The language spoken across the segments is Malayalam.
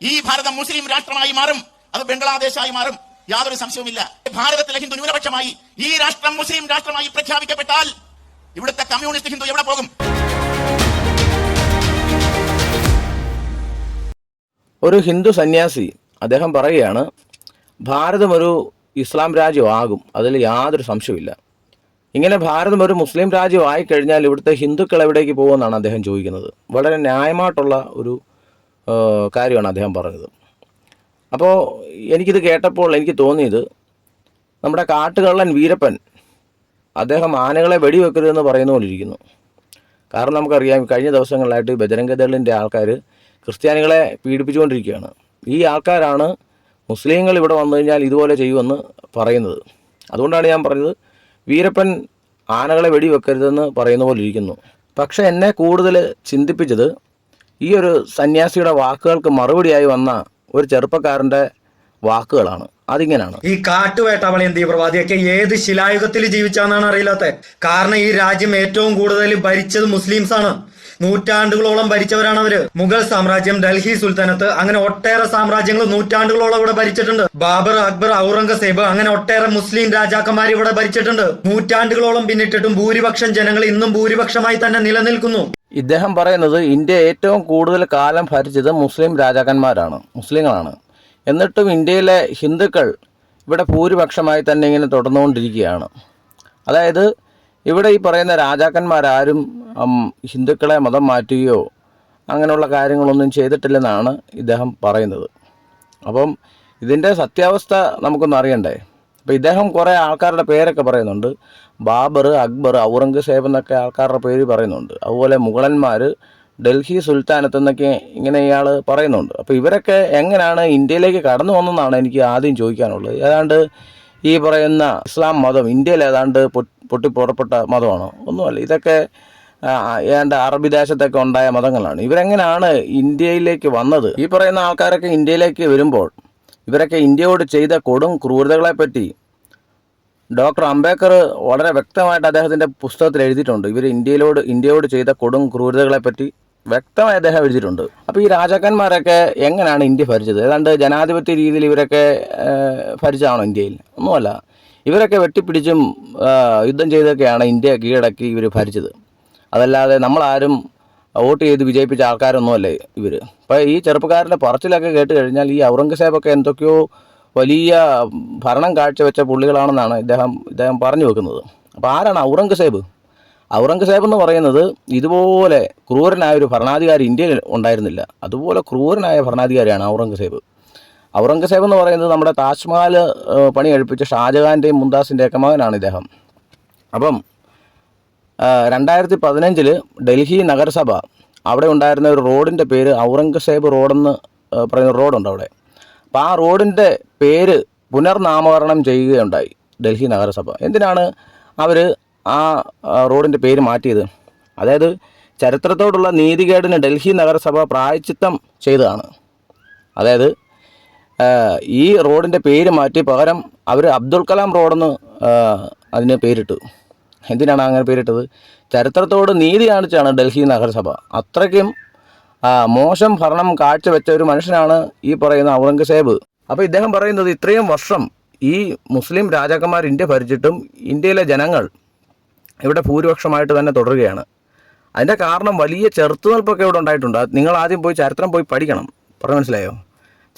ഈ ഭാരതം മുസ്ലിം രാഷ്ട്രമായി മാറും, അത് ബംഗ്ലാദേശായി മാറും, യാതൊരു സംശയവുമില്ല. ഭാരതത്തിലെ ഹിന്ദു ന്യൂനപക്ഷമായി ഈ രാഷ്ട്രം മുസ്ലിം രാഷ്ട്രമായി പ്രഖ്യാപിക്കപ്പെട്ടാൽ ഇവിടുത്തെ കമ്മ്യൂണിസ്റ്റ് ഹിന്ദു എവിടെ പോകും? ഒരു ഹിന്ദു സന്യാസി അദ്ദേഹം പറയുകയാണ്, ഭാരതം ഒരു ഇസ്ലാം രാജ്യമാകും, അതിൽ യാതൊരു സംശയമില്ല. ഇങ്ങനെ ഭാരതം ഒരു മുസ്ലിം രാജ്യമായി കഴിഞ്ഞാൽ ഇവിടുത്തെ ഹിന്ദുക്കൾ എവിടേക്ക് പോകുമെന്നാണ് അദ്ദേഹം ചോദിക്കുന്നത്. വളരെ ന്യായമായിട്ടുള്ള ഒരു കാര്യമാണ് അദ്ദേഹം പറഞ്ഞത്. അപ്പോൾ എനിക്കിത് കേട്ടപ്പോൾ എനിക്ക് തോന്നിയത്, നമ്മുടെ കാട്ടുകള്ളൻ വീരപ്പൻ അദ്ദേഹം ആനകളെ വെടിവെക്കരുതെന്ന് പറയുന്ന പോലെ ഇരിക്കുന്നു. കാരണം നമുക്കറിയാം, കഴിഞ്ഞ ദിവസങ്ങളിലായിട്ട് ബജരംഗദളിൻ്റെ ആൾക്കാർ ക്രിസ്ത്യാനികളെ പീഡിപ്പിച്ചുകൊണ്ടിരിക്കുകയാണ്. ഈ ആൾക്കാരാണ് മുസ്ലിങ്ങൾ ഇവിടെ വന്നു കഴിഞ്ഞാൽ ഇതുപോലെ ചെയ്യുമെന്ന് പറയുന്നത്. അതുകൊണ്ടാണ് ഞാൻ പറഞ്ഞത്, വീരപ്പൻ ആനകളെ വെടിവെക്കരുതെന്ന് പറയുന്ന പോലെ ഇരിക്കുന്നു. പക്ഷെ എന്നെ കൂടുതൽ ചിന്തിപ്പിച്ചത് ഈ ഒരു സന്യാസിയുടെ വാക്കുകൾക്ക് മറുപടിയായി വന്ന ഒരു ചെറുപ്പക്കാരൻ്റെ വാക്കുകളാണ്. അതിങ്ങനെയാണ്: ഈ കാട്ടുവേട്ടാവളിയൻ തീവ്രവാദിയൊക്കെ ഏത് ശിലായുഗത്തിൽ ജീവിച്ചാന്നാണ് അറിയില്ലാത്ത. കാരണം ഈ രാജ്യം ഏറ്റവും കൂടുതൽ ഭരിച്ചത് മുസ്ലിംസാണ്. നൂറ്റാണ്ടുകളോളം ഭരിച്ചവരാണ് അവര്. മുഗൾ സാമ്രാജ്യം, ഡൽഹി സുൽത്താനത്ത്, അങ്ങനെ ഒട്ടേറെ സാമ്രാജ്യങ്ങൾ നൂറ്റാണ്ടുകളോളം ഇവിടെ ഭരിച്ചിട്ടുണ്ട്. ബാബർ, അക്ബർ, ഔറംഗസേബ്, അങ്ങനെ ഒട്ടേറെ മുസ്ലിം രാജാക്കന്മാർ ഇവിടെ ഭരിച്ചിട്ടുണ്ട്. നൂറ്റാണ്ടുകളോളം പിന്നിട്ടിട്ടും ഭൂരിപക്ഷം ജനങ്ങൾ ഇന്നും ഭൂരിപക്ഷമായി തന്നെ നിലനിൽക്കുന്നു. ഇദ്ദേഹം പറയുന്നത് ഇന്ത്യ ഏറ്റവും കൂടുതൽ കാലം ഭരിച്ചത് മുസ്ലിം രാജാക്കന്മാരാണ്, മുസ്ലിങ്ങളാണ്. എന്നിട്ടും ഇന്ത്യയിലെ ഹിന്ദുക്കൾ ഇവിടെ ഭൂരിപക്ഷമായി തന്നെ ഇങ്ങനെ തുടർന്നുകൊണ്ടിരിക്കുകയാണ്. അതായത് ഇവിടെ ഈ പറയുന്ന രാജാക്കന്മാരാരും ഹിന്ദുക്കളെ മതം മാറ്റുകയോ അങ്ങനെയുള്ള കാര്യങ്ങളൊന്നും ചെയ്തിട്ടില്ലെന്നാണ് ഇദ്ദേഹം പറയുന്നത്. അപ്പം ഇതിൻ്റെ സത്യാവസ്ഥ നമുക്കൊന്ന് അറിയണ്ടേ. അപ്പോൾ ഇദ്ദേഹം കുറേ ആൾക്കാരുടെ പേരൊക്കെ പറയുന്നുണ്ട്. ബാബർ, അക്ബർ, ഔറംഗസേബ് എന്നൊക്കെ ആൾക്കാരുടെ പേര് പറയുന്നുണ്ട്. അതുപോലെ മുഗളന്മാർ, ഡൽഹി സുൽത്താനത്ത് എന്നൊക്കെ ഇങ്ങനെ ഇയാൾ പറയുന്നുണ്ട്. അപ്പോൾ ഇവരൊക്കെ എങ്ങനെയാണ് ഇന്ത്യയിലേക്ക് കടന്നു വന്നതെന്നാണ് എനിക്ക് ആദ്യം ചോദിക്കാനുള്ളത്. ഏതാണ്ട് ഈ പറയുന്ന ഇസ്ലാം മതം ഇന്ത്യയിൽ ഏതാണ്ട് പൊട്ടിപ്പുറപ്പെട്ട മതമാണോ? ഒന്നുമല്ല. ഇതൊക്കെ ഏതാണ്ട് അറബി ദേശത്തൊക്കെ ഉണ്ടായ മതങ്ങളാണ്. ഇവരെങ്ങനെയാണ് ഇന്ത്യയിലേക്ക് വന്നത്? ഈ പറയുന്ന ആൾക്കാരൊക്കെ ഇന്ത്യയിലേക്ക് വരുമ്പോൾ ഇവരൊക്കെ ഇന്ത്യയോട് ചെയ്ത കൊടും ക്രൂരതകളെപ്പറ്റി ഡോക്ടർ അംബേദ്കർ വളരെ വ്യക്തമായിട്ട് അദ്ദേഹത്തിൻ്റെ പുസ്തകത്തിൽ എഴുതിയിട്ടുണ്ട്. ഇവർ ഇന്ത്യയോട് ചെയ്ത കൊടും ക്രൂരതകളെപ്പറ്റി വ്യക്തമായി അദ്ദേഹം എഴുതിയിട്ടുണ്ട്. അപ്പോൾ ഈ രാജാക്കന്മാരൊക്കെ എങ്ങനെയാണ് ഇന്ത്യ ഭരിച്ചത്? ഏതാണ്ട് ജനാധിപത്യ രീതിയിൽ ഇവരൊക്കെ ഭരിച്ചതാണോ ഇന്ത്യയിൽ? ഒന്നുമല്ല. ഇവരൊക്കെ വെട്ടിപ്പിടിച്ചും യുദ്ധം ചെയ്തൊക്കെയാണ് ഇന്ത്യ കീഴടക്കി ഇവർ ഭരിച്ചത്. അതല്ലാതെ നമ്മളാരും വോട്ട് ചെയ്ത് വിജയിപ്പിച്ച ആൾക്കാരൊന്നുമല്ലേ ഇവർ. അപ്പോൾ ഈ ചെറുപ്പക്കാരൻ്റെ പറച്ചിലൊക്കെ കേട്ട് കഴിഞ്ഞാൽ ഈ ഔറംഗസേബൊക്കെ എന്തൊക്കെയോ വലിയ ഭരണം കാഴ്ചവെച്ച പുള്ളികളാണെന്നാണ് ഇദ്ദേഹം പറഞ്ഞു വെക്കുന്നത്. അപ്പോൾ ആരാണ് ഔറംഗസേബ്? ഔറംഗസേബ് എന്ന് പറയുന്നത് ഇതുപോലെ ക്രൂരനായ ഒരു ഭരണാധികാരി ഇന്ത്യയിൽ ഉണ്ടായിരുന്നില്ല. അതുപോലെ ക്രൂരനായ ഭരണാധികാരിയാണ് ഔറംഗസേബ്. ഔറംഗസേബ് എന്ന് പറയുന്നത് നമ്മുടെ താജ്മഹൽ പണി കഴിപ്പിച്ച ഷാജഹാൻ്റെയും മുംതാസിൻ്റെയൊക്കെ മകനാണ് ഇദ്ദേഹം. അപ്പം 2015 ഡൽഹി നഗരസഭ അവിടെ ഉണ്ടായിരുന്ന ഒരു റോഡിൻ്റെ പേര് ഔറംഗസേബ് റോഡെന്ന് പറയുന്ന റോഡുണ്ട് അവിടെ. അപ്പോൾ ആ റോഡിൻ്റെ പേര് പുനർനാമകരണം ചെയ്യുകയുണ്ടായി ഡൽഹി നഗരസഭ. എന്തിനാണ് അവർ ആ റോഡിൻ്റെ പേര് മാറ്റിയത്? അതായത് ചരിത്രത്തോടുള്ള നീതികേടിന് ഡൽഹി നഗരസഭ പ്രായശ്ചിത്തം ചെയ്തതാണ്. അതായത് ഈ റോഡിൻ്റെ പേര് മാറ്റി പകരം അവർ അബ്ദുൽ കലാം റോഡെന്ന് അതിന് പേരിട്ടു. എന്തിനാണ് അങ്ങനെ പേരിട്ടത്? ചരിത്രത്തോട് നീതി കാണിച്ചാണ് ഡൽഹി നഗരസഭ. അത്രയ്ക്കും മോശം ഭരണം കാഴ്ചവെച്ച ഒരു മനുഷ്യനാണ് ഈ പറയുന്ന ഔറംഗസേബ്. അപ്പോൾ ഇദ്ദേഹം പറയുന്നത്, ഇത്രയും വർഷം ഈ മുസ്ലിം രാജാക്കന്മാർ ഇന്ത്യ ഭരിച്ചിട്ടും ഇന്ത്യയിലെ ജനങ്ങൾ ഇവിടെ ഭൂരിപക്ഷമായിട്ട് തന്നെ തുടരുകയാണ്. അതിൻ്റെ കാരണം വലിയ ചെറുത്തുനിൽപ്പൊക്കെ ഇവിടെ ഉണ്ടായിട്ടുണ്ട്. നിങ്ങൾ ആദ്യം പോയി ചരിത്രം പോയി പഠിക്കണം. പറഞ്ഞു മനസ്സിലായോ?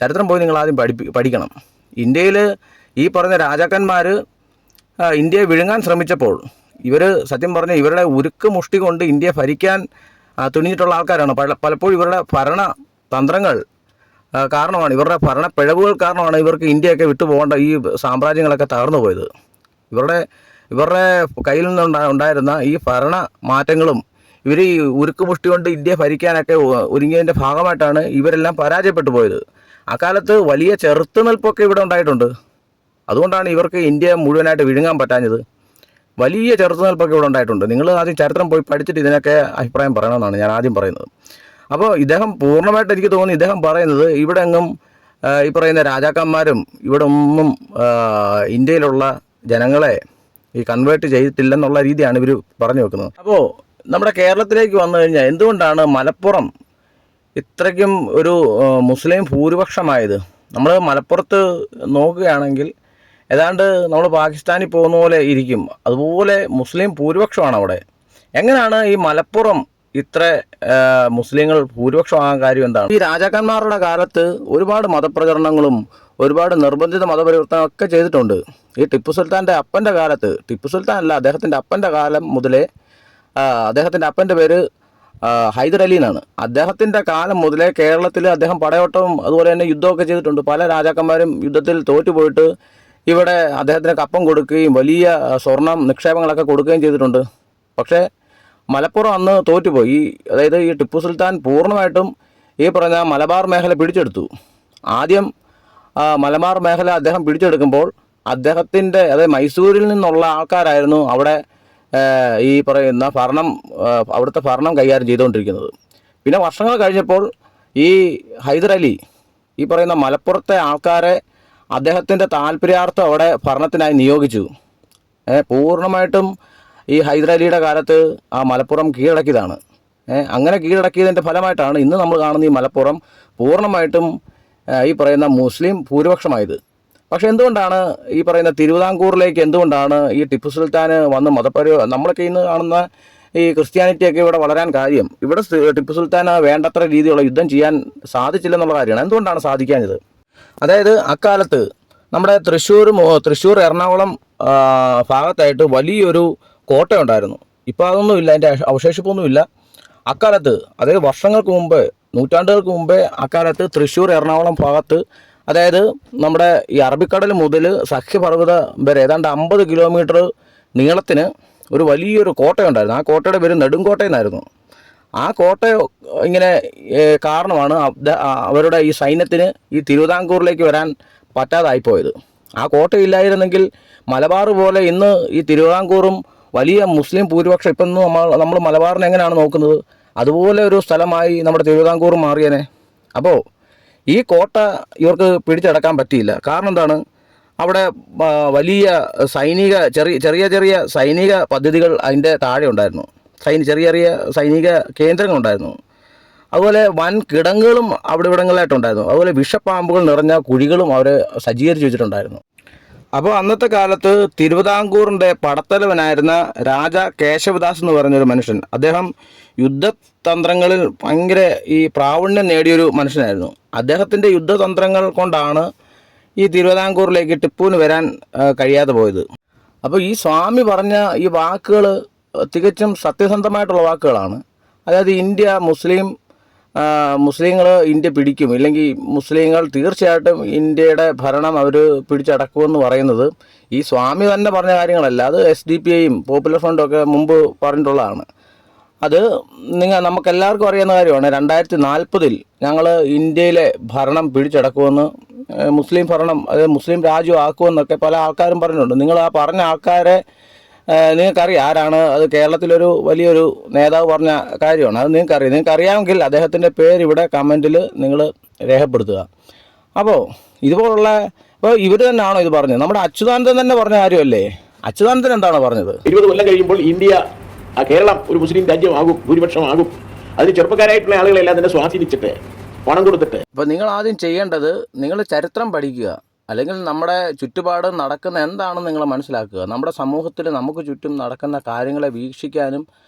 ചരിത്രം പോയി നിങ്ങൾ ആദ്യം പഠിക്കണം. ഇന്ത്യയിൽ ഈ പറഞ്ഞ രാജാക്കന്മാർ ഇന്ത്യയെ വിഴുങ്ങാൻ ശ്രമിച്ചപ്പോൾ ഇവർ സത്യം പറഞ്ഞ ഇവരുടെ ഉരുക്ക് മുഷ്ടി കൊണ്ട് ഇന്ത്യയെ ഭരിക്കാൻ തുണിഞ്ഞിട്ടുള്ള ആൾക്കാരാണ്. പലപ്പോഴും ഇവരുടെ ഭരണ തന്ത്രങ്ങൾ കാരണമാണ്, ഇവരുടെ ഭരണ പിഴവുകൾ കാരണമാണ് ഇവർക്ക് ഇന്ത്യയൊക്കെ വിട്ടുപോകേണ്ട ഈ സാമ്രാജ്യങ്ങളൊക്കെ തകർന്നു പോയത്. ഇവരുടെ കയ്യിൽ നിന്നുണ്ടായിരുന്ന ഈ ഭരണ മാറ്റങ്ങളും ഇവർ ഈ ഉരുക്ക് മുഷ്ടി കൊണ്ട് ഇന്ത്യ ഭരിക്കാനൊക്കെ ഒരുങ്ങിയതിൻ്റെ ഭാഗമായിട്ടാണ് ഇവരെല്ലാം പരാജയപ്പെട്ടു പോയത്. അക്കാലത്ത് വലിയ ചെറുത്തുനിൽപ്പൊക്കെ ഇവിടെ ഉണ്ടായിട്ടുണ്ട്. അതുകൊണ്ടാണ് ഇവർക്ക് ഇന്ത്യ മുഴുവനായിട്ട് വിഴുങ്ങാൻ പറ്റാഞ്ഞത്. വലിയ ചെറുത്തുനിൽപ്പൊക്കെ ഇവിടെ ഉണ്ടായിട്ടുണ്ട്. നിങ്ങൾ ആദ്യം ചരിത്രം പോയി പഠിച്ചിട്ട് ഇതിനൊക്കെ അഭിപ്രായം പറയണമെന്നാണ് ഞാൻ ആദ്യം പറയുന്നത്. അപ്പോൾ ഇദ്ദേഹം പൂർണ്ണമായിട്ട് എനിക്ക് തോന്നുന്നു ഇദ്ദേഹം പറയുന്നത് ഇവിടെ എങ്ങും ഈ പറയുന്ന രാജാക്കന്മാരും ഇവിടെ ഒന്നും ഇന്ത്യയിലുള്ള ജനങ്ങളെ ഈ കൺവേർട്ട് ചെയ്തിട്ടില്ലെന്നുള്ള രീതിയാണ് ഇവർ പറഞ്ഞു വെക്കുന്നത്. അപ്പോൾ നമ്മുടെ കേരളത്തിലേക്ക് വന്നു കഴിഞ്ഞാൽ എന്തുകൊണ്ടാണ് മലപ്പുറം ഇത്രയ്ക്കും ഒരു മുസ്ലിം ഭൂരിപക്ഷമായത്? നമ്മൾ മലപ്പുറത്ത് നോക്കുകയാണെങ്കിൽ ഏതാണ്ട് നമ്മൾ പാകിസ്ഥാനിൽ പോകുന്ന പോലെ ഇരിക്കും, അതുപോലെ മുസ്ലിം ഭൂരിപക്ഷമാണ് അവിടെ. എങ്ങനെയാണ് ഈ മലപ്പുറം ഇത്ര മുസ്ലിങ്ങൾ ഭൂരിപക്ഷമാകാൻ കാര്യം എന്താണ്? ഈ രാജാക്കന്മാരുടെ കാലത്ത് ഒരുപാട് മതപ്രചരണങ്ങളും ഒരുപാട് നിർബന്ധിത മതപരിവർത്തനം ഒക്കെ ചെയ്തിട്ടുണ്ട്. ഈ ടിപ്പു സുൽത്താൻ്റെ അപ്പൻ്റെ കാലത്ത്, ടിപ്പു സുൽത്താൻ അല്ല, അദ്ദേഹത്തിൻ്റെ അപ്പൻ്റെ കാലം മുതലേ, അദ്ദേഹത്തിൻ്റെ അപ്പൻ്റെ പേര് ഹൈദർ അലി എന്നാണ്. അദ്ദേഹത്തിൻ്റെ കാലം മുതലേ കേരളത്തിൽ അദ്ദേഹം പടയോട്ടവും അതുപോലെ തന്നെ യുദ്ധമൊക്കെ ചെയ്തിട്ടുണ്ട്. പല രാജാക്കന്മാരും യുദ്ധത്തിൽ തോറ്റുപോയിട്ട് ഇവിടെ അദ്ദേഹത്തിന് കപ്പം കൊടുക്കുകയും വലിയ സ്വർണം നിക്ഷേപങ്ങളൊക്കെ കൊടുക്കുകയും ചെയ്തിട്ടുണ്ട്. പക്ഷേ മലപ്പുറം അന്ന് തോറ്റുപോയി. അതായത് ഈ ടിപ്പു സുൽത്താൻ പൂർണ്ണമായിട്ടും ഈ പറഞ്ഞ മലബാർ മേഖല പിടിച്ചെടുത്തു. ആദ്യം മലബാർ മേഖല അദ്ദേഹം പിടിച്ചെടുക്കുമ്പോൾ അദ്ദേഹത്തിൻ്റെ, അതായത് മൈസൂരിൽ നിന്നുള്ള ആൾക്കാരായിരുന്നു അവിടെ ഈ പറയുന്ന അവിടുത്തെ ഭരണം കൈകാര്യം ചെയ്തുകൊണ്ടിരിക്കുന്നത്. പിന്നെ വർഷങ്ങൾ കഴിഞ്ഞപ്പോൾ ഈ ഹൈദർ അലി ഈ പറയുന്ന മലപ്പുറത്തെ ആൾക്കാരെ അദ്ദേഹത്തിൻ്റെ താല്പര്യാർത്ഥം അവിടെ ഭരണത്തിനായി നിയോഗിച്ചു. പൂർണ്ണമായിട്ടും ഈ ഹൈദർ അലിയുടെ കാലത്ത് ആ മലപ്പുറം കീഴടക്കിയതാണ്. അങ്ങനെ കീഴടക്കിയതിൻ്റെ ഫലമായിട്ടാണ് ഇന്ന് നമ്മൾ കാണുന്ന ഈ മലപ്പുറം പൂർണ്ണമായിട്ടും ഈ പറയുന്ന മുസ്ലിം ഭൂരിപക്ഷമായത്. പക്ഷേ എന്തുകൊണ്ടാണ് ഈ പറയുന്ന തിരുവിതാംകൂറിലേക്ക് എന്തുകൊണ്ടാണ് ഈ ടിപ്പു സുൽത്താൻ വന്ന് നമ്മളൊക്കെ ഇന്ന് കാണുന്ന ഈ ക്രിസ്ത്യാനിറ്റിയൊക്കെ ഇവിടെ വളരാൻ കാര്യം? ഇവിടെ ടിപ്പു സുൽത്താൻ വേണ്ടത്ര രീതിയിലുള്ള യുദ്ധം ചെയ്യാൻ സാധിച്ചില്ലെന്നുള്ള കാര്യമാണ്. എന്തുകൊണ്ടാണ് സാധിക്കാഞ്ഞത്? അതായത് അക്കാലത്ത് നമ്മുടെ തൃശ്ശൂർ എറണാകുളം ഭാഗത്തായിട്ട് വലിയൊരു കോട്ടയുണ്ടായിരുന്നു. ഇപ്പോൾ അതൊന്നുമില്ല, അതിൻ്റെ അവശേഷിപ്പൊന്നുമില്ല. അക്കാലത്ത്, അതായത് വർഷങ്ങൾക്ക് മുമ്പ്, നൂറ്റാണ്ടുകൾക്ക് മുമ്പേ അക്കാലത്ത് തൃശ്ശൂർ എറണാകുളം ഭാഗത്ത്, അതായത് നമ്മുടെ ഈ അറബിക്കടൽ മുതൽ സഖ്യപർവ്വതം വരെ ഏതാണ്ട് 50 കിലോമീറ്റർ നീളത്തിന് ഒരു വലിയൊരു കോട്ടയുണ്ടായിരുന്നു. ആ കോട്ടയുടെ പേര് നെടുങ്കോട്ടയെന്നായിരുന്നു. ആ കോട്ട ഇങ്ങനെ കാരണമാണ് അവരുടെ ഈ സൈന്യത്തിന് ഈ തിരുവിതാംകൂറിലേക്ക് വരാൻ പറ്റാതായിപ്പോയത്. ആ കോട്ടയില്ലായിരുന്നെങ്കിൽ മലബാർ പോലെ ഇന്ന് ഈ തിരുവിതാംകൂറും വലിയ മുസ്ലിം ഭൂരിപക്ഷം, ഇപ്പം നമ്മൾ മലബാറിനെ എങ്ങനെയാണ് നോക്കുന്നത്, അതുപോലെ ഒരു സ്ഥലമായി നമ്മുടെ തിരുവിതാംകൂർ മാറിയനെ. അപ്പോൾ ഈ കോട്ട ഇവർക്ക് പിടിച്ചടക്കാൻ പറ്റിയില്ല. കാരണം എന്താണ്? അവിടെ വലിയ ചെറിയ ചെറിയ സൈനിക പദ്ധതികൾ അതിൻ്റെ താഴെ ഉണ്ടായിരുന്നു. ചെറിയ ചെറിയ സൈനിക കേന്ദ്രങ്ങളുണ്ടായിരുന്നു. അതുപോലെ വൻ കിടങ്ങുകളും അവിടെ ഇവിടങ്ങളിലായിട്ടുണ്ടായിരുന്നു. അതുപോലെ വിഷപ്പാമ്പുകൾ നിറഞ്ഞ കുഴികളും അവർ സജ്ജീകരിച്ച് വെച്ചിട്ടുണ്ടായിരുന്നു. അപ്പോൾ അന്നത്തെ കാലത്ത് തിരുവിതാംകൂറിൻ്റെ പടത്തലവനായിരുന്ന രാജ കേശവദാസ് എന്ന് പറഞ്ഞൊരു മനുഷ്യൻ, അദ്ദേഹം യുദ്ധതന്ത്രങ്ങളിൽ ഭയങ്കര ഈ പ്രാവീണ്യം നേടിയൊരു മനുഷ്യനായിരുന്നു. അദ്ദേഹത്തിൻ്റെ യുദ്ധതന്ത്രങ്ങൾ കൊണ്ടാണ് ഈ തിരുവിതാംകൂറിലേക്ക് ടിപ്പുവിന് വരാൻ കഴിയാതെ പോയത്. അപ്പോൾ ഈ സ്വാമി പറഞ്ഞ ഈ വാക്കുകൾ തികച്ചും സത്യസന്ധമായിട്ടുള്ള വാക്കുകളാണ്. അതായത് മുസ്ലിങ്ങൾ ഇന്ത്യ പിടിക്കും, ഇല്ലെങ്കിൽ മുസ്ലിങ്ങൾ തീർച്ചയായിട്ടും ഇന്ത്യയുടെ ഭരണം അവർ പിടിച്ചടക്കുമെന്ന് പറയുന്നത് ഈ സ്വാമി തന്നെ പറഞ്ഞ കാര്യങ്ങളല്ല. അത് SDPIയും പോപ്പുലർ ഫ്രണ്ടും ഒക്കെ മുമ്പ് പറഞ്ഞിട്ടുള്ളതാണ്. അത് നമുക്കെല്ലാവർക്കും അറിയാവുന്ന കാര്യമാണ്. 2040 ഞങ്ങൾ ഇന്ത്യയിലെ ഭരണം പിടിച്ചടക്കുമെന്ന്, മുസ്ലിം ഭരണം, അതായത് മുസ്ലിം രാജ്യം ആക്കുമെന്നൊക്കെ പല ആൾക്കാരും പറഞ്ഞിട്ടുണ്ട്. നിങ്ങൾ ആ പറഞ്ഞ ആൾക്കാരെ നിങ്ങൾക്കറിയാം ആരാണ്? അത് കേരളത്തിലൊരു വലിയൊരു നേതാവ് പറഞ്ഞ കാര്യമാണ്. അത് നിങ്ങൾക്കറിയാമെങ്കിൽ അദ്ദേഹത്തിൻ്റെ പേര് ഇവിടെ കമൻറ്റിൽ നിങ്ങൾ രേഖപ്പെടുത്തുക. അപ്പോൾ ഇവർ തന്നെയാണോ ഇത് പറഞ്ഞത്? നമ്മുടെ അച്യുതാനന്ദൻ തന്നെ പറഞ്ഞ കാര്യമല്ലേ? അച്യുതാനന്ദൻ എന്താണോ പറഞ്ഞത്? 20 കൊല്ലം കഴിയുമ്പോൾ കേരളം ഒരു മുസ്ലിം രാജ്യമാകും, ഭൂരിപക്ഷമാകും. അതിന് ചെറുപ്പക്കാരായിട്ടുള്ള ആളുകളെല്ലാം തന്നെ സ്വാധീനിച്ചിട്ട് പണം കൊടുത്തിട്ട്. അപ്പോൾ നിങ്ങൾ ആദ്യം ചെയ്യേണ്ടത്, നിങ്ങൾ ചരിത്രം പഠിക്കുക, അല്ലെങ്കിൽ നമ്മുടെ ചുറ്റുപാട് നടക്കുന്ന എന്താണെന്ന് നിങ്ങൾ മനസ്സിലാക്കുക. നമ്മുടെ സമൂഹത്തിൽ നമുക്ക് ചുറ്റും നടക്കുന്ന കാര്യങ്ങളെ വീക്ഷിക്കാനും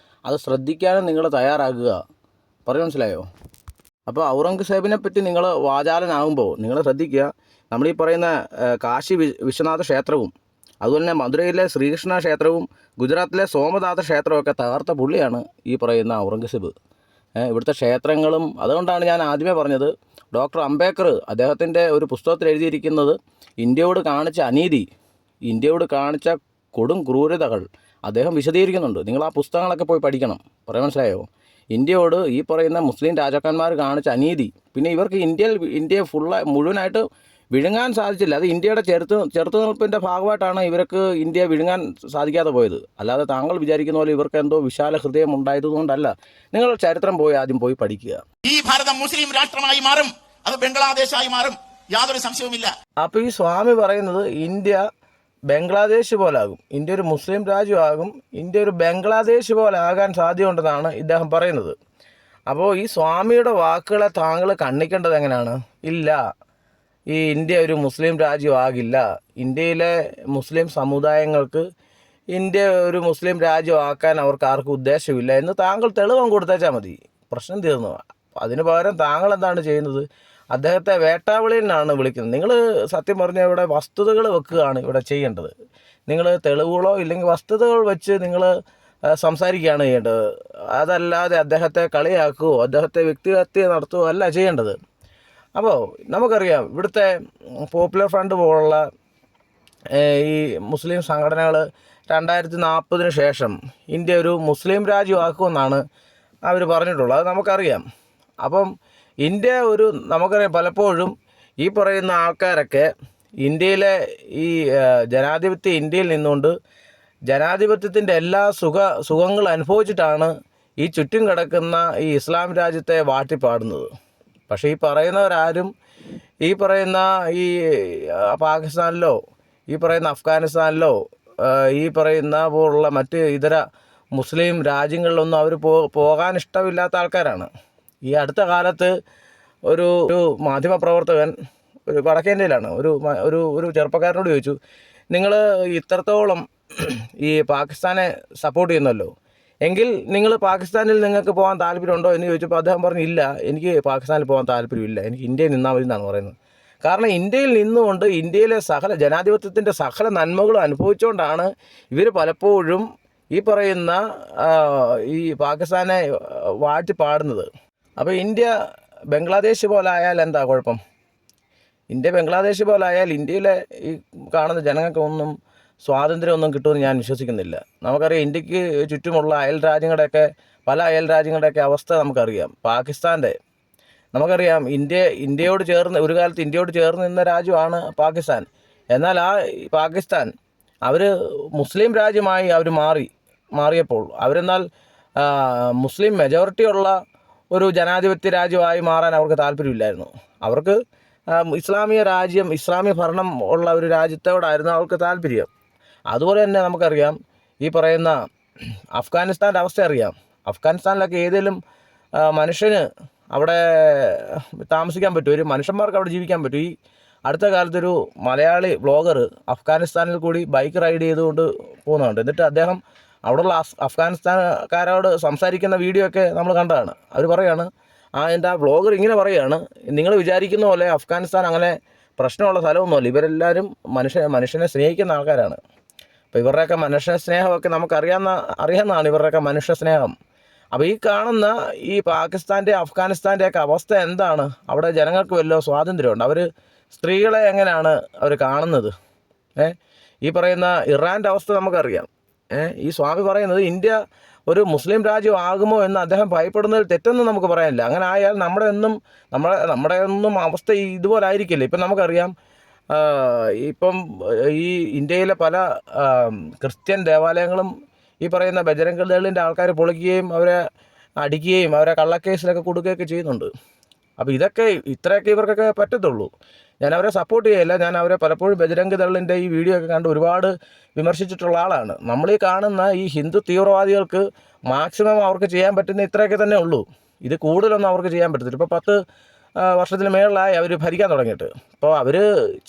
അത് ശ്രദ്ധിക്കാനും നിങ്ങൾ തയ്യാറാകുക. പറഞ്ഞു മനസ്സിലായോ? അപ്പോൾ ഔറംഗസേബിനെ പറ്റി നിങ്ങൾ വാചാലനാകുമ്പോൾ നിങ്ങൾ ശ്രദ്ധിക്കുക, നമ്മളീ പറയുന്ന കാശി വിശ്വനാഥ ക്ഷേത്രവും അതുപോലെ തന്നെ മധുരയിലെ ശ്രീകൃഷ്ണ ക്ഷേത്രവും ഗുജറാത്തിലെ സോമനാഥ ക്ഷേത്രമൊക്കെ തകർത്ത പുള്ളിയാണ് ഈ പറയുന്ന ഔറംഗസേബ്. ഇവിടുത്തെ ക്ഷേത്രങ്ങളും, അതുകൊണ്ടാണ് ഞാൻ ആദ്യമേ പറഞ്ഞത്, ഡോക്ടർ അംബേദ്കർ അദ്ദേഹത്തിൻ്റെ ഒരു പുസ്തകത്തിൽ എഴുതിയിരിക്കുന്നത് ഇന്ത്യയോട് കാണിച്ച അനീതി, ഇന്ത്യയോട് കാണിച്ച കൊടും ക്രൂരതകൾ അദ്ദേഹം വിശദീകരിക്കുന്നുണ്ട്. നിങ്ങൾ ആ പുസ്തകങ്ങളൊക്കെ പോയി പഠിക്കണം. പറയാൻ മനസ്സിലായോ? ഇന്ത്യയോട് ഈ പറയുന്ന മുസ്ലിം രാജാക്കന്മാർ കാണിച്ച അനീതി, പിന്നെ ഇവർക്ക് ഇന്ത്യയെ മുഴുവനായിട്ട് വിഴുങ്ങാൻ സാധിച്ചില്ല. അത് ഇന്ത്യയുടെ ചെറുത്തുനിൽപ്പിൻ്റെ ഭാഗമായിട്ടാണ് ഇവർക്ക് ഇന്ത്യയെ വിഴുങ്ങാൻ സാധിക്കാതെ പോയത്. അല്ലാതെ താങ്കൾ വിചാരിക്കുന്ന പോലെ ഇവർക്ക് എന്തോ വിശാല ഹൃദയം ഉണ്ടായതുകൊണ്ടല്ല. നിങ്ങൾ ചരിത്രം ആദ്യം പോയി പഠിക്കുക. ഈ ഭാരതം മുസ്ലിം രാഷ്ട്രമായി മാറും, അത് ബംഗ്ലാദേശായി മാറും, യാതൊരു സംശയവുമില്ല. അപ്പോൾ ഈ സ്വാമി പറയുന്നത് ഇന്ത്യ ബംഗ്ലാദേശ് പോലാകും, ഇന്ത്യ ഒരു മുസ്ലിം രാജ്യമാകും, ഇന്ത്യ ഒരു ബംഗ്ലാദേശ് പോലെ ആകാൻ സാധ്യതയുണ്ടെന്നാണ് ഇദ്ദേഹം പറയുന്നത്. അപ്പോൾ ഈ സ്വാമിയുടെ വാക്കുകളെ താങ്കൾ കണ്ണിക്കേണ്ടത് എങ്ങനെയാണ്? ഇല്ല, ഈ ഇന്ത്യ ഒരു മുസ്ലിം രാജ്യമാകില്ല, ഇന്ത്യയിലെ മുസ്ലിം സമുദായങ്ങൾക്ക് ഇന്ത്യ ഒരു മുസ്ലിം രാജ്യമാക്കാൻ അവർക്ക് ആർക്കും ഉദ്ദേശമില്ല എന്ന് താങ്കൾ തെളിവും കൊടുത്തേച്ചാൽ മതി, പ്രശ്നം തീർന്നു. അതിന് പകരം താങ്കൾ എന്താണ് ചെയ്യുന്നത്? അദ്ദേഹത്തെ വേട്ടാവിളിയിലാണ് വിളിക്കുന്നത്. നിങ്ങൾ സത്യം പറഞ്ഞാൽ ഇവിടെ വസ്തുതകൾ വെക്കുകയാണ് ഇവിടെ ചെയ്യേണ്ടത്. നിങ്ങൾ തെളിവുകളോ ഇല്ലെങ്കിൽ വസ്തുതകൾ വെച്ച് നിങ്ങൾ സംസാരിക്കുകയാണ് ചെയ്യേണ്ടത്. അതല്ലാതെ അദ്ദേഹത്തെ കളിയാക്കുകയോ അദ്ദേഹത്തെ വ്യക്തിഹത്യ നടത്തുകയോ അല്ല ചെയ്യേണ്ടത്. അപ്പോൾ നമുക്കറിയാം ഇവിടുത്തെ പോപ്പുലർ ഫ്രണ്ട് പോലുള്ള ഈ മുസ്ലിം സംഘടനകൾ 2040 ശേഷം ഇന്ത്യ ഒരു മുസ്ലിം രാജ്യമാക്കുമെന്നാണ് അവർ പറഞ്ഞിട്ടുള്ളത്. അത് നമുക്കറിയാം. അപ്പം ഇന്ത്യ നമുക്കറിയാം പലപ്പോഴും ഈ പറയുന്ന ആൾക്കാരൊക്കെ ഇന്ത്യയിലെ ഈ ജനാധിപത്യ ഇന്ത്യയിൽ നിന്നുകൊണ്ട് ജനാധിപത്യത്തിൻ്റെ എല്ലാ സുഖങ്ങൾ അനുഭവിച്ചിട്ടാണ് ഈ ചുറ്റും കിടക്കുന്ന ഈ ഇസ്ലാം രാജ്യത്തെ വാട്ടിപ്പാടുന്നത്. പക്ഷേ ഈ പറയുന്നവരാരും ഈ പറയുന്ന ഈ പാകിസ്ഥാനിലോ ഈ പറയുന്ന അഫ്ഗാനിസ്ഥാനിലോ ഈ പറയുന്ന പോലുള്ള മറ്റ് ഇതര മുസ്ലിം രാജ്യങ്ങളിലൊന്നും അവർ പോകാൻ ഇഷ്ടമില്ലാത്ത ആൾക്കാരാണ്. ഈ അടുത്ത കാലത്ത് ഒരു മാധ്യമപ്രവർത്തകൻ ഒരു വടക്കേന്ത്യയിലാണ് ഒരു ചെറുപ്പക്കാരനോട് ചോദിച്ചു, നിങ്ങൾ ഇത്രത്തോളം ഈ പാകിസ്ഥാനെ സപ്പോർട്ട് ചെയ്യുന്നല്ലോ, എങ്കിൽ നിങ്ങൾ പാകിസ്ഥാനിൽ നിങ്ങൾക്ക് പോകാൻ താല്പര്യമുണ്ടോ എന്ന് ചോദിച്ചപ്പോൾ അദ്ദേഹം പറഞ്ഞു, ഇല്ല, എനിക്ക് പാകിസ്ഥാനിൽ പോകാൻ താല്പര്യമില്ല, എനിക്ക് ഇന്ത്യയിൽ നിന്നാൽ മതി എന്നാണ് പറയുന്നത്. കാരണം ഇന്ത്യയിൽ നിന്നുകൊണ്ട് ഇന്ത്യയിലെ ജനാധിപത്യത്തിൻ്റെ സകല നന്മകളും അനുഭവിച്ചുകൊണ്ടാണ് ഇവർ പലപ്പോഴും ഈ പറയുന്ന ഈ പാകിസ്ഥാനെ വാഴ്ത്തിപ്പാടുന്നത്. അപ്പോൾ ഇന്ത്യ ബംഗ്ലാദേശ് പോലെ ആയാൽ എന്താ കുഴപ്പം? ഇന്ത്യ ബംഗ്ലാദേശ് പോലെ ആയാൽ ഇന്ത്യയിലെ ഈ കാണുന്ന ജനങ്ങൾക്കൊന്നും സ്വാതന്ത്ര്യമൊന്നും കിട്ടുമെന്ന് ഞാൻ വിശ്വസിക്കുന്നില്ല. നമുക്കറിയാം ഇന്ത്യക്ക് ചുറ്റുമുള്ള പല അയൽ രാജ്യങ്ങളുടെയൊക്കെ അവസ്ഥ നമുക്കറിയാം. പാകിസ്ഥാൻ്റെ നമുക്കറിയാം ഇന്ത്യയോട് ചേർന്ന് ഒരു കാലത്ത് ഇന്ത്യയോട് ചേർന്ന് നിന്ന രാജ്യമാണ് പാകിസ്ഥാൻ. എന്നാൽ പാകിസ്ഥാൻ അവർ മുസ്ലിം രാജ്യമായി അവർ മാറിയപ്പോൾ അവരെന്നാൽ മുസ്ലിം മെജോറിറ്റി ഉള്ള ഒരു ജനാധിപത്യ രാജ്യമായി മാറാൻ അവർക്ക് താല്പര്യമില്ലായിരുന്നു. അവർക്ക് ഇസ്ലാമിക ഭരണം ഉള്ള ഒരു രാജ്യത്തോടായിരുന്നു അവർക്ക് താല്പര്യം. അതുപോലെ തന്നെ നമുക്കറിയാം ഈ പറയുന്ന അഫ്ഗാനിസ്ഥാൻ്റെ അവസ്ഥ അറിയാം. അഫ്ഗാനിസ്ഥാനിലൊക്കെ ഏതെങ്കിലും മനുഷ്യന് അവിടെ താമസിക്കാൻ പറ്റും, ഒരു മനുഷ്യന്മാർക്ക് അവിടെ ജീവിക്കാൻ പറ്റും. ഈ അടുത്ത കാലത്തൊരു മലയാളി വ്ളോഗർ അഫ്ഗാനിസ്ഥാനിൽ കൂടി ബൈക്ക് റൈഡ് ചെയ്തുകൊണ്ട് പോകുന്നുണ്ട്. എന്നിട്ട് അദ്ദേഹം അവിടെയുള്ള അഫ്ഗാനിസ്ഥാൻകാരോട് സംസാരിക്കുന്ന വീഡിയോ ഒക്കെ നമ്മൾ കണ്ടതാണ്. അവർ പറയുകയാണ്, എൻ്റെ ആ വ്ളോഗർ ഇങ്ങനെ പറയുകയാണ്, നിങ്ങൾ വിചാരിക്കുന്ന പോലെ അഫ്ഗാനിസ്ഥാൻ അങ്ങനെ പ്രശ്നമുള്ള സ്ഥലമൊന്നുമല്ല, ഇവരെല്ലാവരും മനുഷ്യനെ സ്നേഹിക്കുന്ന ആൾക്കാരാണ്. അപ്പോൾ ഇവരുടെയൊക്കെ മനുഷ്യ സ്നേഹമൊക്കെ അറിയാവുന്നതാണ് ഇവരുടെയൊക്കെ മനുഷ്യ സ്നേഹം. അപ്പോൾ ഈ കാണുന്ന ഈ പാകിസ്ഥാൻ്റെ അഫ്ഗാനിസ്ഥാൻ്റെയൊക്കെ അവസ്ഥ എന്താണ്? അവിടെ ജനങ്ങൾക്ക് വല്ല സ്വാതന്ത്ര്യമുണ്ട്? അവർ സ്ത്രീകളെ എങ്ങനെയാണ് അവർ കാണുന്നത്? ഈ പറയുന്ന ഇറാൻ്റെ അവസ്ഥ നമുക്കറിയാം. ഈ സ്വാമി പറയുന്നത് ഇന്ത്യ ഒരു മുസ്ലിം രാജ്യമാകുമോ എന്ന് അദ്ദേഹം ഭയപ്പെടുന്നതിൽ തെറ്റൊന്നും നമുക്ക് പറയാനില്ല. അങ്ങനെ ആയാൽ നമ്മുടെ ഒന്നും അവസ്ഥ ഇതുപോലെ ആയിരിക്കില്ല. ഇപ്പം നമുക്കറിയാം ഇപ്പം ഈ ഇന്ത്യയിലെ പല ക്രിസ്ത്യൻ ദേവാലയങ്ങളും ഈ പറയുന്ന ബജരംഗ് ദളിൻ്റെ ആൾക്കാർ പൊളിക്കുകയും അവരെ അടിക്കുകയും അവരെ കള്ളക്കേസിലൊക്കെ കൊടുക്കുകയൊക്കെ ചെയ്യുന്നുണ്ട്. അപ്പോൾ ഇത്രയൊക്കെ ഇവർക്കൊക്കെ പറ്റത്തുള്ളൂ. ഞാൻ അവരെ സപ്പോർട്ട് ചെയ്യില്ല. ഞാൻ അവരെ പലപ്പോഴും ബജരംഗ് ദളിൻ്റെ ഈ വീഡിയോ ഒക്കെ കണ്ട് ഒരുപാട് വിമർശിച്ചിട്ടുള്ള ആളാണ്. നമ്മളീ കാണുന്ന ഈ ഹിന്ദു തീവ്രവാദികൾക്ക് മാക്സിമം അവർക്ക് ചെയ്യാൻ പറ്റുന്ന ഇത്രയൊക്കെ തന്നെ ഉള്ളൂ. ഇത് കൂടുതലൊന്നും അവർക്ക് ചെയ്യാൻ പറ്റത്തില്ല. ഇപ്പോൾ 10 വർഷത്തിന് മേളിലായി അവർ ഭരിക്കാൻ തുടങ്ങിയിട്ട്. അപ്പോൾ അവർ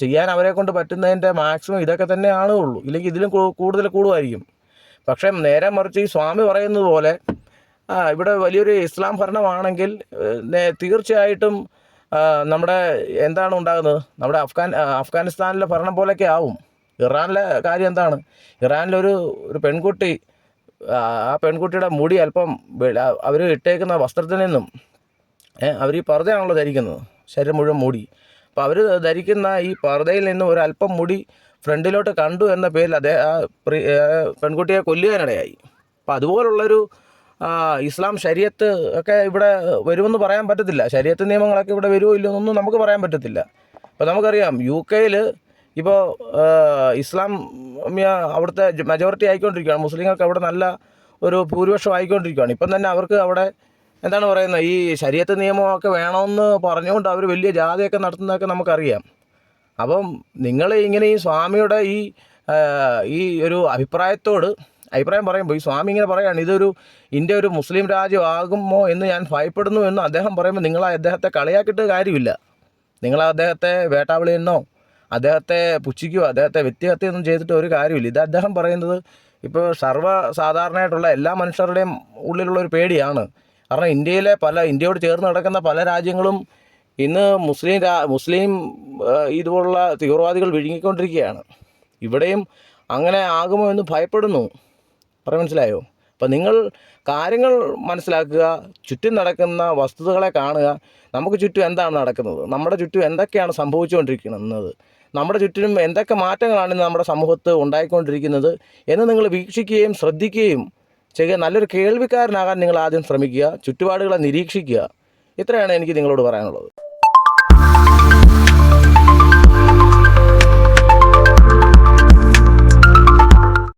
ചെയ്യാൻ അവരെ കൊണ്ട് പറ്റുന്നതിൻ്റെ മാക്സിമം ഇതൊക്കെ തന്നെയാണ് ഉള്ളൂ, ഇല്ലെങ്കിൽ ഇതിലും കൂടുതൽ കൂടുമായിരിക്കും. പക്ഷേ നേരെ മറിച്ച് ഈ സ്വാമി പറയുന്നത് പോലെ ഇവിടെ വലിയൊരു ഇസ്ലാം ഭരണമാണെങ്കിൽ തീർച്ചയായിട്ടും നമ്മുടെ എന്താണ് ഉണ്ടാകുന്നത്? നമ്മുടെ അഫ്ഗാനിസ്ഥാനിലെ ഭരണം പോലെയൊക്കെ ആവും. ഇറാനിലെ കാര്യം എന്താണ്? ഇറാനിലൊരു പെൺകുട്ടി, ആ പെൺകുട്ടിയുടെ മുടി അല്പം അവർ ഇട്ടേക്കുന്ന വസ്ത്രത്തിൽ നിന്നും അവർ ഈ പർദ്ദയാണല്ലോ ധരിക്കുന്നത്, ശരീരം മുഴുവൻ മൂടി. അപ്പോൾ അവർ ധരിക്കുന്ന ഈ പർദ്ദയിൽ നിന്നും ഒരല്പം മുടി ഫ്രണ്ടിലോട്ട് കണ്ടു എന്ന പേരിൽ പെൺകുട്ടിയെ കൊല്ലുവാനിടയായി. അപ്പോൾ അതുപോലുള്ളൊരു ഇസ്ലാം ശരീഅത്ത് ഒക്കെ ഇവിടെ വരുമെന്ന് പറയാൻ പറ്റത്തില്ല. ശരീഅത്ത് നിയമങ്ങളൊക്കെ ഇവിടെ വരുമോ ഇല്ലയോ എന്നൊന്നും നമുക്ക് പറയാൻ പറ്റത്തില്ല. അപ്പോൾ നമുക്കറിയാം UK ഇപ്പോൾ ഇസ്ലാമിയ അവിടുത്തെ മെജോറിറ്റി ആയിക്കൊണ്ടിരിക്കുകയാണ്. മുസ്ലിങ്ങൾക്ക് അവിടെ നല്ല ഒരു ഭൂരിപക്ഷം ആയിക്കൊണ്ടിരിക്കുകയാണ്. ഇപ്പം തന്നെ അവർക്ക് അവിടെ എന്താണ് പറയുന്നത്, ഈ ശരീഅത്ത് നിയമമൊക്കെ വേണമെന്ന് പറഞ്ഞുകൊണ്ട് അവർ വലിയ ജാഥയൊക്കെ നടത്തുന്നതൊക്കെ നമുക്കറിയാം. അപ്പം നിങ്ങൾ ഇങ്ങനെ ഈ സ്വാമിയുടെ ഈ ഒരു അഭിപ്രായത്തോട് അഭിപ്രായം പറയുമ്പോൾ ഈ സ്വാമി ഇങ്ങനെ പറയുകയാണ്, ഇതൊരു ഇന്ത്യ ഒരു മുസ്ലിം രാജ്യമാകുമോ എന്ന് ഞാൻ ഭയപ്പെടുന്നു എന്ന് അദ്ദേഹം പറയുമ്പോൾ നിങ്ങൾ അദ്ദേഹത്തെ കളിയാക്കിയിട്ട് കാര്യമില്ല. നിങ്ങൾ അദ്ദേഹത്തെ വേട്ടാവിളിയെന്നോ അദ്ദേഹത്തെ പുച്ഛിക്കുകയോ അദ്ദേഹത്തെ വ്യക്തിഹത്യൊന്നും ചെയ്തിട്ട് ഒരു കാര്യമില്ല. ഇത് അദ്ദേഹം പറയുന്നത് ഇപ്പോൾ സർവ്വസാധാരണയായിട്ടുള്ള എല്ലാ മനുഷ്യരുടെയും ഉള്ളിലുള്ള ഒരു പേടിയാണ്. കാരണം ഇന്ത്യയോട് ചേർന്ന് നടക്കുന്ന പല രാജ്യങ്ങളും ഇന്ന് മുസ്ലിം ഇതുപോലുള്ള തീവ്രവാദികൾ വിഴുങ്ങിക്കൊണ്ടിരിക്കുകയാണ്. ഇവിടെയും അങ്ങനെ ആകുമോ എന്ന് ഭയപ്പെടുന്നു. മനസ്സിലായോ? അപ്പം നിങ്ങൾ കാര്യങ്ങൾ മനസ്സിലാക്കുക, ചുറ്റും നടക്കുന്ന വസ്തുതകളെ കാണുക. നമുക്ക് ചുറ്റും എന്താണ് നടക്കുന്നത്, നമ്മുടെ ചുറ്റും എന്തൊക്കെയാണ് സംഭവിച്ചുകൊണ്ടിരിക്കുന്നത്, നമ്മുടെ ചുറ്റിനും എന്തൊക്കെ മാറ്റങ്ങളാണ് ഇന്ന് നമ്മുടെ സമൂഹത്ത് ഉണ്ടായിക്കൊണ്ടിരിക്കുന്നത് എന്ന് നിങ്ങൾ വീക്ഷിക്കുകയും ശ്രദ്ധിക്കുകയും ചെയ്യുക. നല്ലൊരു കേൾവിക്കാരനാകാൻ നിങ്ങൾ ആദ്യം ശ്രമിക്കുക, ചുറ്റുപാടുകളെ നിരീക്ഷിക്കുക. ഇത്രയാണ് എനിക്ക് നിങ്ങളോട് പറയാനുള്ളത്.